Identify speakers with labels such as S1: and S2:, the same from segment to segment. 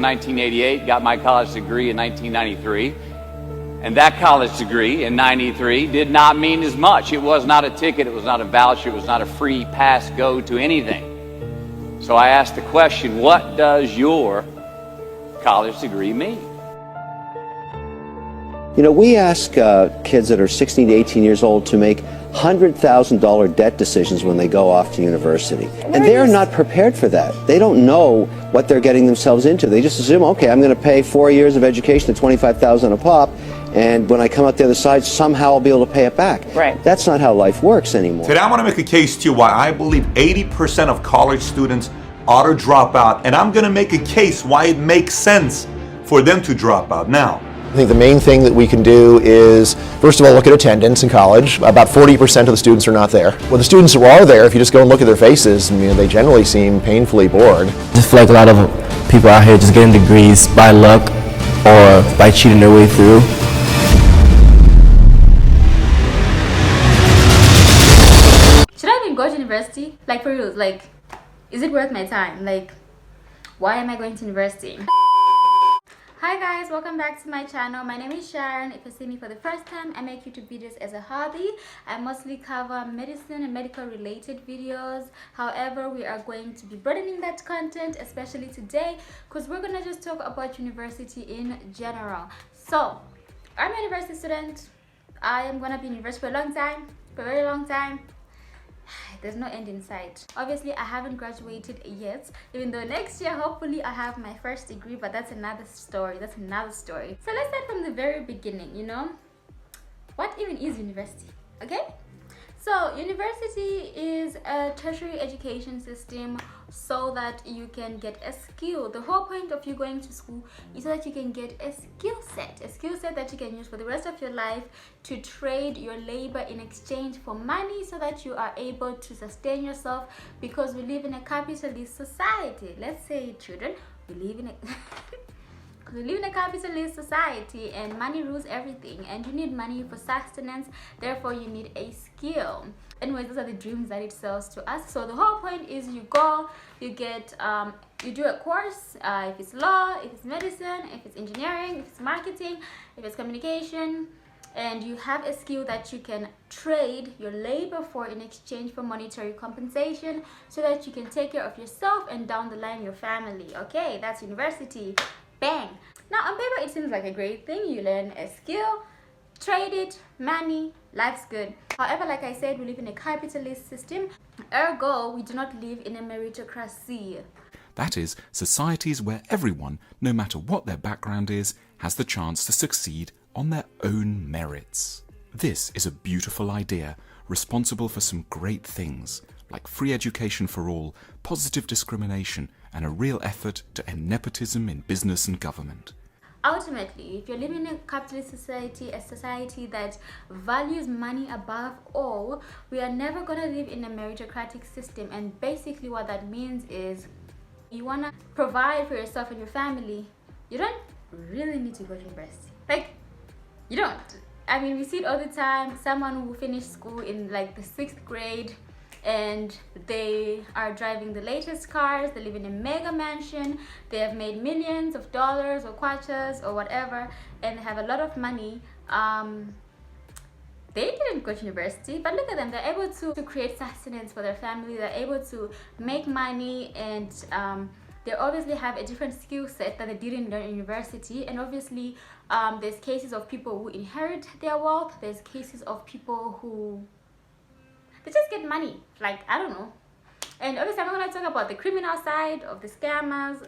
S1: 1988, got my college degree in 1993, and that college degree in 93 did not mean as much. It was not a ticket, it was not a voucher, it was not a free pass go to anything. So I asked the question, what does your college degree mean?
S2: You know, we ask kids that are 16 to 18 years old to make $100,000 debt decisions when they go off to university. And they're not prepared for that. They don't know what they're getting themselves into. They just assume, okay, I'm going to pay 4 years of education at $25,000 a pop, and when I come out the other side, somehow I'll be able to pay it back.
S3: Right.
S2: That's not how life works anymore.
S4: Today I want to make a case to you why I believe 80% of college students ought to drop out, and I'm going to make a case why it makes sense for them to drop out. Now,
S5: I think the main thing that we can do is, first of all, look at attendance in college. About 40% of the students are not there. Well, the students who are there, if you just go and look at their faces, they generally seem painfully bored.
S6: I just feel like a lot of people out here just getting degrees by luck or by cheating their way through.
S3: Should I even go to university? Like, for real, like, is it worth my time? Like, why am I going to university? Hi guys, welcome back to my channel. My name is Sharon. If you see me for the first time, I make YouTube videos as a hobby. I mostly cover medicine and medical related videos. However, we are going to be broadening that content, especially today, because we're gonna just talk about university in general. So, I'm a university student. I am gonna be in university for a long time, for a very long time. There's no end in sight. Obviously, I haven't graduated yet, even though next year hopefully I have my first degree, but that's another story. So let's start from the very beginning. What even is university? Okay, so university is a tertiary education system so that you can get a skill. The whole point of you going to school is so that you can get a skill set that you can use for the rest of your life to trade your labor in exchange for money, so that you are able to sustain yourself, because we live in a capitalist society. Let's say, children, we live in a capitalist society, and money rules everything, and you need money for sustenance. Therefore, you need a skill. Anyways, those are the dreams that it sells to us. So the whole point is you go, you get you do a course, if it's law, if it's medicine, if it's engineering, if it's marketing, if it's communication, and you have a skill that you can trade your labor for in exchange for monetary compensation, so that you can take care of yourself and down the line your family. Okay, that's university. Bang. Now on paper it seems like a great thing. You learn a skill, trade it, money, life's good. However, like I said, we live in a capitalist system. Ergo, we do not live in a meritocracy.
S7: That is, societies where everyone, no matter what their background is, has the chance to succeed on their own merits. This is a beautiful idea, responsible for some great things, like free education for all, positive discrimination, and a real effort to end nepotism in business and government.
S3: Ultimately, if you're living in a capitalist society, a society that values money above all, we are never going to live in a meritocratic system. And basically what that means is, you want to provide for yourself and your family, you don't really need to go to university. Like, you don't. I mean, we see it all the time. Someone who finished school in like the 6th grade, and they are driving the latest cars, they live in a mega mansion, they have made millions of dollars or kwachas or whatever, and they have a lot of money. They didn't go to university, but look at them, they're able to create sustenance for their family, they're able to make money, and they obviously have a different skill set that they didn't learn in university. And obviously there's cases of people who inherit their wealth, there's cases of people who they just get money, like, I don't know. And obviously I'm not going to talk about the criminal side of the scammers,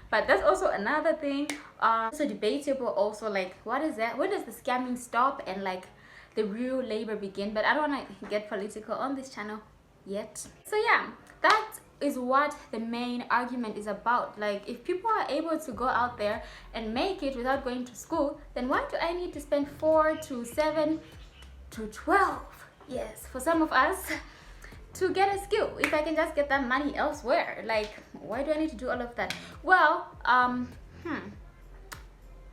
S3: but that's also another thing. So debatable also, like, what is that? When does the scamming stop and like the real labor begin? But I don't want to get political on this channel yet. So yeah, that is what the main argument is about. Like, if people are able to go out there and make it without going to school, then why do I need to spend 4 to 7 to 12 yes, for some of us, to get a skill, if I can just get that money elsewhere? Like, why do I need to do all of that? Well,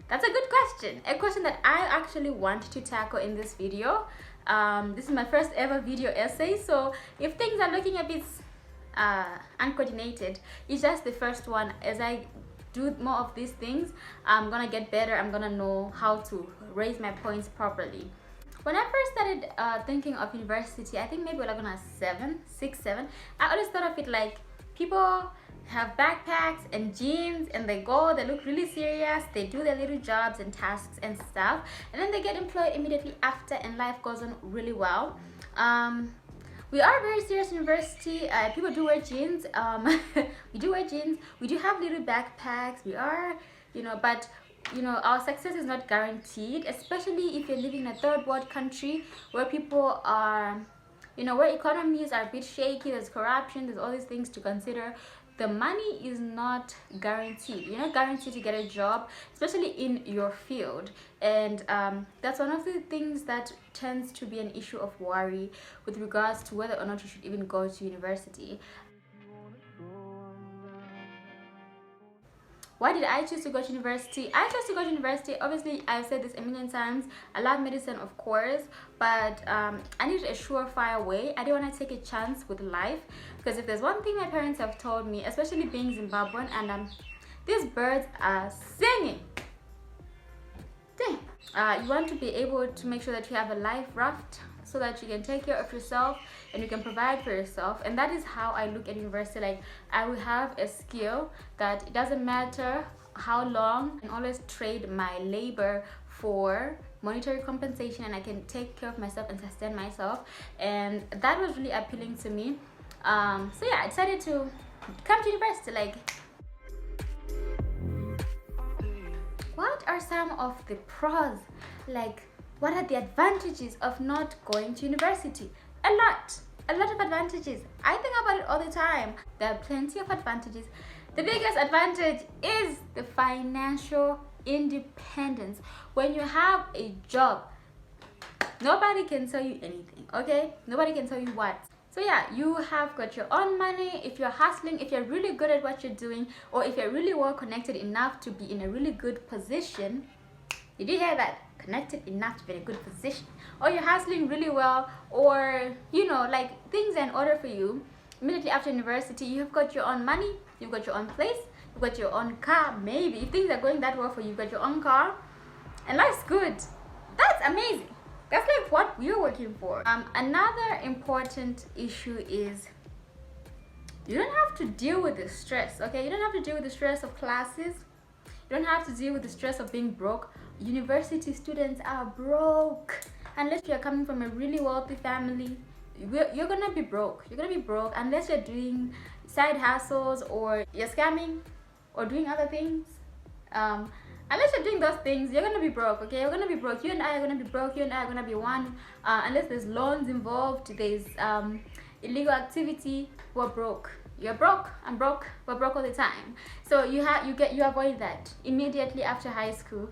S3: that's a good question, a question that I actually want to tackle in this video. This is my first ever video essay, so if things are looking a bit uncoordinated, it's just the first one as I do more of these things, I'm gonna get better. I'm gonna know how to raise my points properly. When I first started thinking of university, I think maybe like when I was 6, 7, I always thought of it like people have backpacks and jeans and they look really serious, they do their little jobs and tasks and stuff, and then they get employed immediately after and life goes on really well. We are a very serious university. People do wear jeans. We do wear jeans. We do have little backpacks. We are, but our success is not guaranteed, especially if you're living in a third world country where people are, where economies are a bit shaky, there's corruption, there's all these things to consider. The money is not guaranteed. You're not guaranteed to get a job, especially in your field. And that's one of the things that tends to be an issue of worry with regards to whether or not you should even go to university. Why did I choose to go to university? I chose to go to university. Obviously, I've said this a million times. I love medicine, of course, but I needed a surefire way. I didn't want to take a chance with life, because if there's one thing my parents have told me, especially being Zimbabwean, and these birds are singing. Dang. You want to be able to make sure that you have a life raft so that you can take care of yourself and you can provide for yourself. And that is how I look at university. Like, I will have a skill that it doesn't matter how long, I can always trade my labor for monetary compensation, and I can take care of myself and sustain myself. And that was really appealing to me. So yeah, I decided to come to university. Like, what are some of the pros? Like, what are the advantages of not going to university? A lot of advantages. I think about it all the time. There are plenty of advantages. The biggest advantage is the financial independence. When you have a job, nobody can tell you anything, okay? Nobody can tell you what. So yeah, you have got your own money. If you're hustling, if you're really good at what you're doing, or if you're really well connected enough to be in a really good position, did you hear that? Connected enough to be in a good position, or you're hustling really well, or like things are in order for you. Immediately after university, you've got your own money, you've got your own place, you've got your own car. Maybe if things are going that well for you, you've got your own car and life's good. That's amazing. That's like what we're working for. Another important issue is you don't have to deal with the stress, okay? You don't have to deal with the stress of classes. You don't have to deal with the stress of being broke. University students are broke. Unless you're coming from a really wealthy family, you're gonna be broke. You're gonna be broke unless you're doing side hustles or you're scamming or doing other things. Unless you're doing those things, you're gonna be broke, okay? You're gonna be broke. You and I are gonna be broke. You and I are gonna be one. Unless there's loans involved, there's illegal activity, we're broke. You're broke, I'm broke, we're broke all the time. So you avoid that immediately after high school.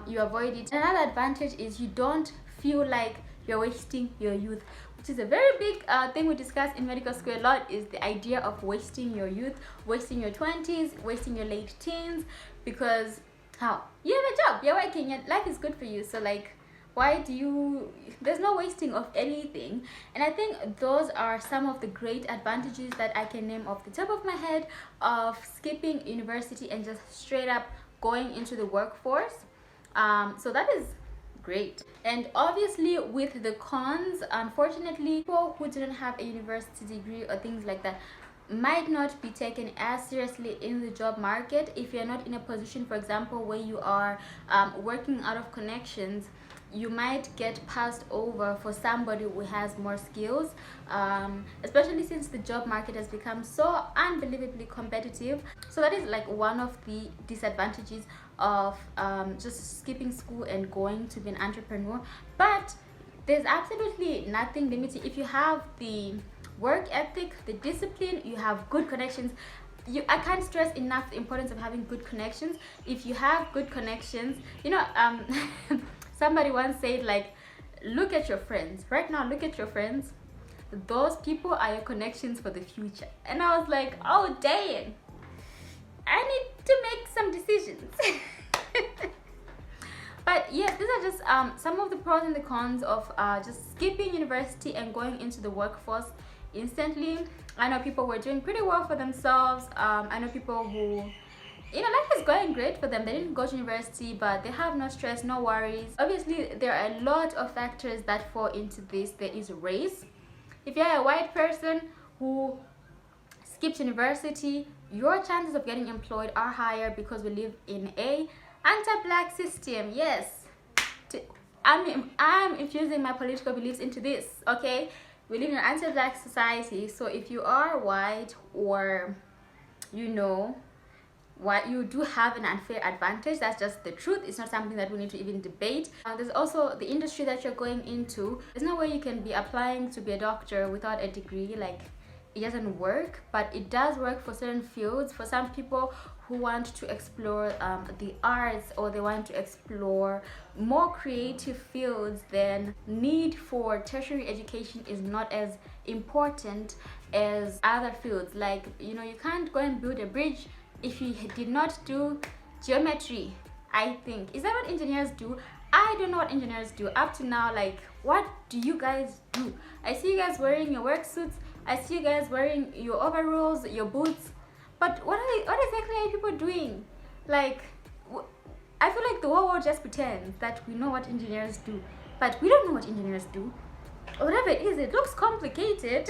S3: You avoid it. Another advantage is you don't feel like you're wasting your youth, which is a very big thing we discuss in medical school a lot, is the idea of wasting your youth, wasting your 20s, wasting your late teens, because how? You have a job, you're working, your life is good for you. So like, there's no wasting of anything. And I think those are some of the great advantages that I can name off the top of my head of skipping university and just straight up going into the workforce. So that is great. And obviously with the cons, unfortunately, people who didn't have a university degree or things like that might not be taken as seriously in the job market. If you're not in a position, for example, where you are working out of connections, you might get passed over for somebody who has more skills, especially since the job market has become so unbelievably competitive. So that is like one of the disadvantages of just skipping school and going to be an entrepreneur. But there's absolutely nothing limiting. If you have the work ethic, the discipline, you have good connections. I can't stress enough the importance of having good connections. If you have good connections, somebody once said, like, look at your friends. Right now, look at your friends. Those people are your connections for the future. And I was like, oh, dang. I need to make some decisions. But yes, these are just some of the pros and the cons of just skipping university and going into the workforce instantly. I know people were doing pretty well for themselves. I know people who you know, life is going great for them. They didn't go to university, but they have no stress, no worries. Obviously, there are a lot of factors that fall into this. There is race. If you're a white person who skipped university, your chances of getting employed are higher because we live in a anti-black system. Yes, I'm infusing my political beliefs into this, okay? We live in an anti-black society, so if you are white, or you know what, you do have an unfair advantage. That's just the truth. It's not something that we need to even debate. There's also the industry that you're going into. There's no way you can be applying to be a doctor without a degree. Like, it doesn't work, but it does work for certain fields. For some people who want to explore the arts, or they want to explore more creative fields, then need for tertiary education is not as important as other fields. Like, you know, you can't go and build a bridge if you did not do geometry. I think, is that what engineers do? I don't know what engineers do up to now. Like, what do you guys do? I see you guys wearing your work suits, I see you guys wearing your overalls, your boots, but what exactly are you people doing? Like, I feel like the whole world just pretends that we know what engineers do, but we don't know what engineers do. Whatever it is, it looks complicated.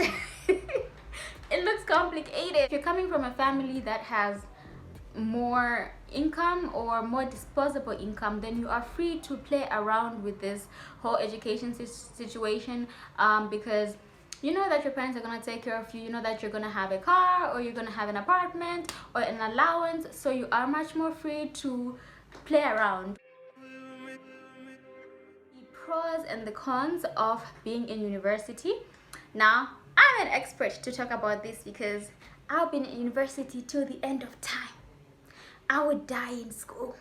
S3: It looks complicated. If you're coming from a family that has more income or more disposable income, then you are free to play around with this whole education situation, because you know that your parents are going to take care of you. You know that you're going to have a car, or you're going to have an apartment or an allowance, so you are much more free to play around. The pros and the cons of being in university. Now, I'm an expert to talk about this because I've been in university till the end of time. I would die in school.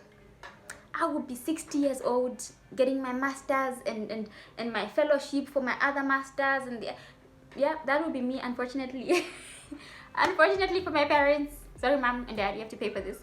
S3: I would be 60 years old getting my master's and my fellowship for my other masters, and yeah, that would be me, unfortunately. Unfortunately for my parents. Sorry, mom and dad, you have to pay for this.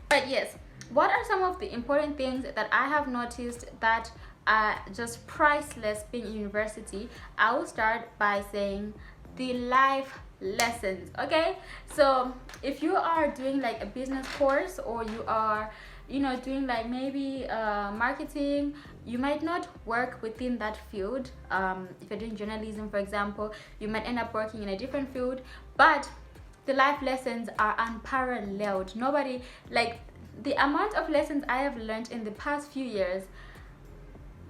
S3: But yes, what are some of the important things that I have noticed that are just priceless being in university? I will start by saying the life lessons. Okay, so if you are doing like a business course, or you are, you know, doing like maybe marketing, you might not work within that field. If you're doing journalism, for example, you might end up working in a different field, but the life lessons are unparalleled. Nobody, like, the amount of lessons I have learned in the past few years,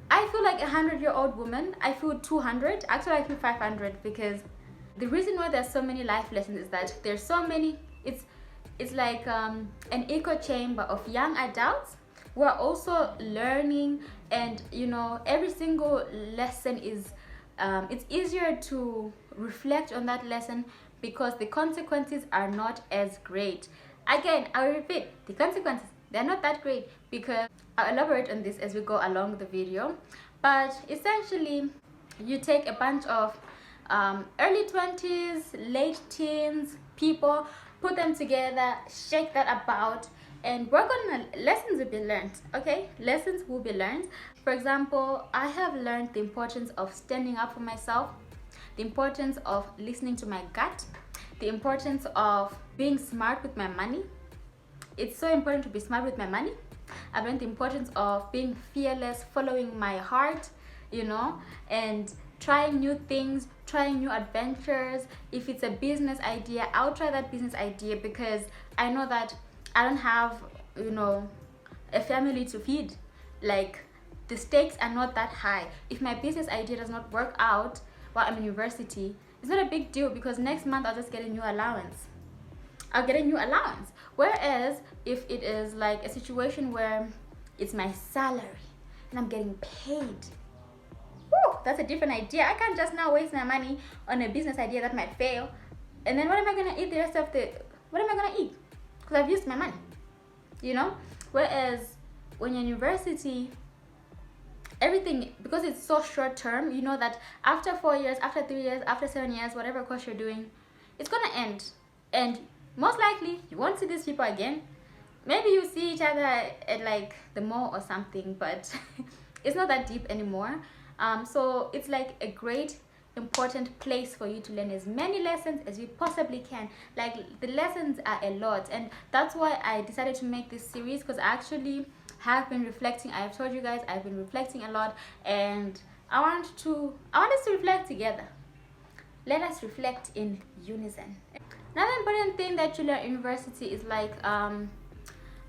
S3: I feel like 100-year-old woman. I feel 200. Actually, I feel 500, because the reason why there's so many life lessons is that there's so many. It's like an echo chamber of young adults who are also learning, and you know, every single lesson is it's easier to reflect on that lesson because the consequences are not as great. Again, I'll repeat, the consequences, they're not that great, because I'll elaborate on this as we go along the video. But essentially, you take a bunch of early 20s, late teens people, put them together, shake that about, and work on lessons will be learned. Okay, lessons will be learned. For example, I have learned the importance of standing up for myself, the importance of listening to my gut, the importance of being smart with my money. It's so important to be smart with my money. I've learned the importance of being fearless, following my heart, you know, and trying new things, trying new adventures. If it's a business idea, I'll try that business idea, because I know that I don't have, you know, a family to feed. Like, the stakes are not that high. If my business idea does not work out while I'm in university, it's not a big deal, because next month I'll just get a new allowance. I'll get a new allowance. Whereas if it is like a situation where it's my salary and I'm getting paid, whew, that's a different idea. I can't just now waste my money on a business idea that might fail, and then what am I gonna eat the rest of the, what am I gonna eat? Because I've used my money, you know. Whereas when you're in university, everything, because it's so short term, you know that after 4 years, after 3 years, after 7 years, whatever course you're doing, it's gonna end, and most likely you won't see these people again. Maybe you see each other at like the mall or something, but it's not that deep anymore. So it's like a great important place for you to learn as many lessons as you possibly can. Like, the lessons are a lot, and that's why I decided to make this series, because I actually have been reflecting. I've told you guys I've been reflecting a lot, and I want us to reflect together. Let us reflect in unison. Another important thing that you learn at university is like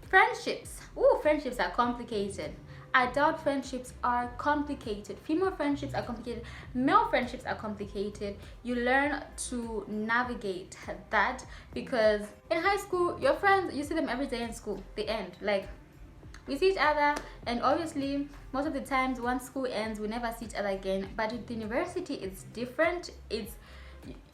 S3: friendships. Ooh, friendships are complicated. Adult friendships are complicated. Female friendships are complicated. Male friendships are complicated. You learn to navigate that, because in high school, your friends, you see them every day in school. They end. Like, we see each other, and obviously most of the times once school ends, we never see each other again. But with university, it's different.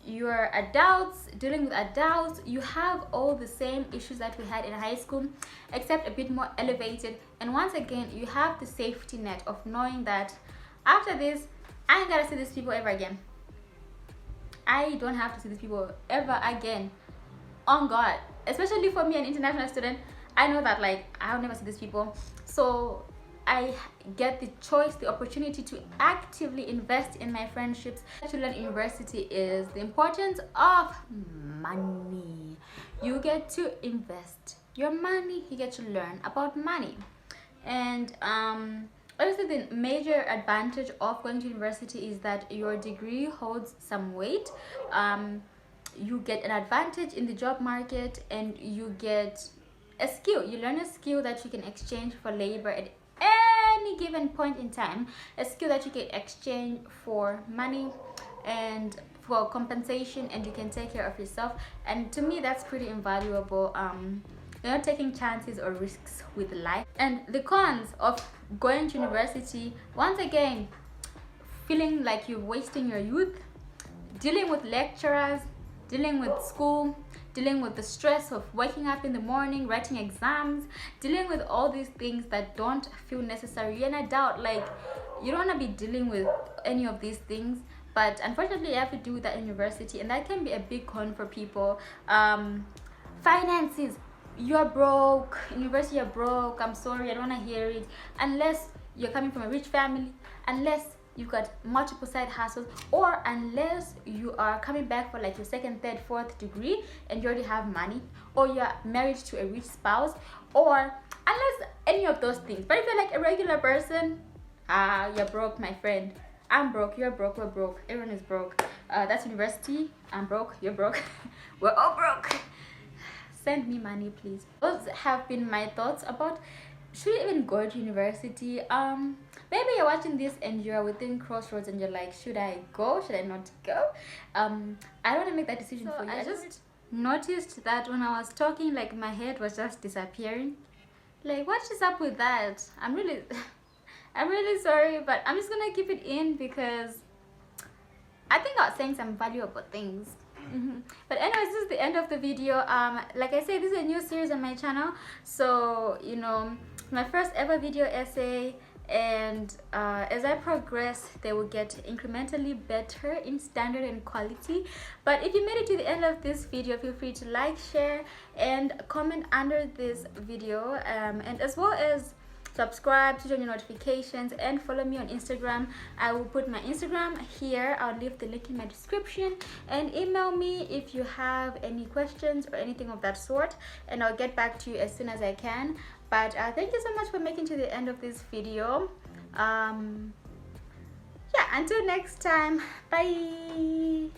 S3: You're adults dealing with adults. You have all the same issues that we had in high school, except a bit more elevated. And once again, you have the safety net of knowing that after this, I ain't gotta see these people ever again. I don't have to see these people ever again. On God, especially for me, an international student, I know that like I'll never see these people. So I get the choice, the opportunity to actively invest in my friendships. What you learn at university is the importance of money. You get to invest your money. You get to learn about money. And obviously the major advantage of going to university is that your degree holds some weight. You get an advantage in the job market, and you get a skill. You learn a skill that you can exchange for labor at any given point in time, a skill that you can exchange for money and for compensation, and you can take care of yourself. And to me, that's pretty invaluable. You're not taking chances or risks with life. And the cons of going to university, once again, feeling like you're wasting your youth, dealing with lecturers, dealing with school, dealing with the stress of waking up in the morning, writing exams, dealing with all these things that don't feel necessary. You're an adult, like, you don't want to be dealing with any of these things, but unfortunately you have to do that in university, and that can be a big con for people. Finances, you're broke. In university, you're broke. I'm sorry, I don't want to hear it. Unless you're coming from a rich family, unless you've got multiple side hustles, or unless you are coming back for like your second, third, fourth degree and you already have money, or you're married to a rich spouse, or unless any of those things. But if you're like a regular person, you're broke, my friend. I'm broke, you're broke, we're broke, everyone is broke. That's university. I'm broke, you're broke. We're all broke. Send me money, please. Those have been my thoughts about should you even go to university. Maybe you're watching this and you're within crossroads and you're like, should I go, should I not go? I don't want to make that decision for you. I just noticed that when I was talking, like, my head was just disappearing. Like, what is up with that? I'm really sorry, but I'm just gonna keep it in because I think I was saying some valuable things. But anyways, this is the end of the video. Like I said, this is a new series on my channel, so you know, my first ever video essay, and as I progress, they will get incrementally better in standard and quality. But if you made it to the end of this video, feel free to like, share, and comment under this video, and as well as subscribe, turn on your notifications, and follow me on Instagram. I will put my Instagram here. I'll leave the link in my description, and email me if you have any questions or anything of that sort, and I'll get back to you as soon as I can. But thank you so much for making to the end of this video. Yeah, until next time, bye.